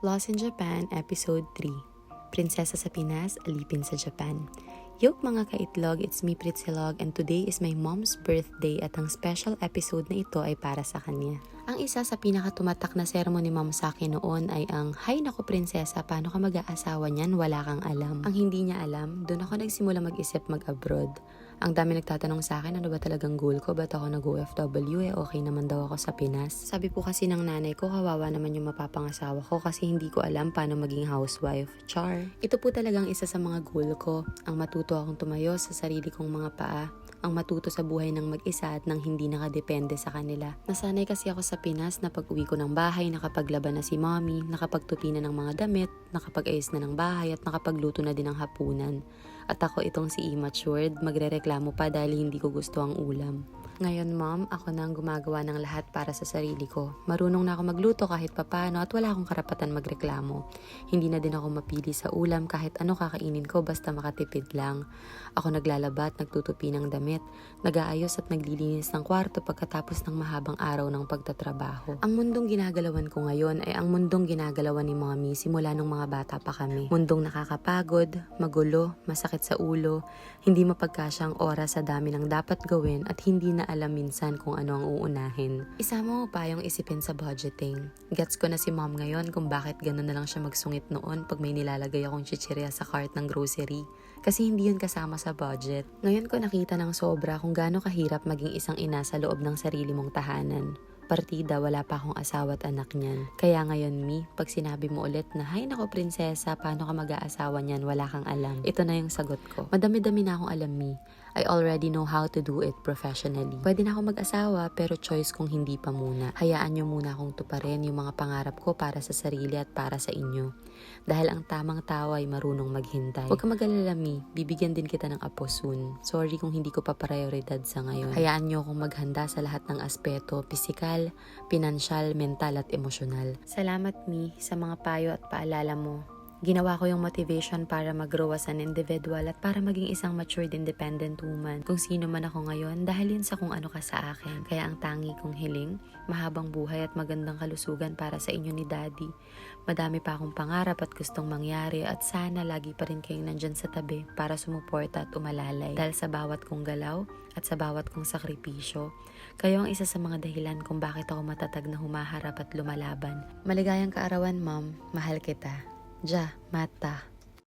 Lost in Japan, Episode 3. Prinsesa sa Pinas, Alipin sa Japan. Yok mga kaitlog, it's me Pritsilog and today is my mom's birthday at ang special episode na ito ay para sa kanya. Ang isa sa pinakatumatak na sermon ni mom sa akin noon ay ang, "Hay nako prinsesa, paano ka mag-aasawa niyan? Wala kang alam." Ang hindi niya alam, doon ako nagsimula mag-isip mag-abroad. Ang dami nagtatanong sa akin, ano ba talagang goal ko? Ba't ako nag-OFW? Okay naman daw ako sa Pinas. Sabi po kasi ng nanay ko, kawawa naman yung mapapangasawa ko kasi hindi ko alam paano maging housewife. Char. Ito po talagang isa sa mga goal ko. Ang matuto akong tumayo sa sarili kong mga paa. Ang matuto sa buhay ng mag-isa at nang hindi nakadepende sa kanila. Nasanay kasi ako sa Pinas na pag-uwi ko ng bahay, nakapaglaban na si mommy, nakapagtupi na ng mga damit, nakapag-ayos na ng bahay at nakapagluto na din ng hapunan. At ako itong si immature, magrereklamo pa dahil hindi ko gusto ang ulam. Ngayon mom, ako na ang gumagawa ng lahat para sa sarili ko. Marunong na ako magluto kahit papano at wala akong karapatan magreklamo. Hindi na din ako mapili sa ulam kahit ano kakainin ko basta makatipid lang. Ako naglalaba at nagtutupi ng damit, nag-aayos at naglilinis ng kwarto pagkatapos ng mahabang araw ng pagtatrabaho. Ang mundong ginagalawan ko ngayon ay ang mundong ginagalawan ni mommy simula nung mga bata pa kami. Mundong nakakapagod, magulo, masakit sa ulo, hindi mapagkasyang oras sa dami ng dapat gawin at hindi na alam minsan kung ano ang uunahin. Isama mo pa yung isipin sa budgeting. Gets ko na si mom ngayon kung bakit gano'n na lang siya magsungit noon pag may nilalagay akong chichirya sa cart ng grocery. Kasi hindi yun kasama sa budget. Ngayon ko nakita ng sobra kung gaano kahirap maging isang ina sa loob ng sarili mong tahanan. Partida, wala pa akong asawa at anak niyan. Kaya ngayon, Mi, pag sinabi mo ulit na, "Hay nako prinsesa, paano ka mag-aasawa niyan? Wala kang alam." Ito na yung sagot ko. Madami-dami na akong alam, Mi. I already know how to do it professionally. Pwede na ako mag-asawa pero choice kong hindi pa muna. Hayaan niyo muna akong tuparin yung mga pangarap ko para sa sarili at para sa inyo. Dahil ang tamang tao ay marunong maghintay. Huwag ka mag-alala, Mi. Bibigyan din kita ng apo soon. Sorry kung hindi ko pa prioridad sa ngayon. Hayaan niyo akong maghanda sa lahat ng aspeto, pisikal, pinansyal, mental at emosyonal. Salamat, Mi, sa mga payo at paalala mo. Ginawa ko yung motivation para mag-grow as an individual at para maging isang matured independent woman. Kung sino man ako ngayon, dahil yun sa kung ano ka sa akin. Kaya ang tangi kong hiling, mahabang buhay at magandang kalusugan para sa inyo ni Daddy. Madami pa akong pangarap at gustong mangyari at sana lagi pa rin kayong nandyan sa tabi para sumuporta at umalalay. Dahil sa bawat kong galaw at sa bawat kong sakripisyo, kayo ang isa sa mga dahilan kung bakit ako matatag na humaharap at lumalaban. Maligayang kaarawan, Mom. Mahal kita. Ja, Mata.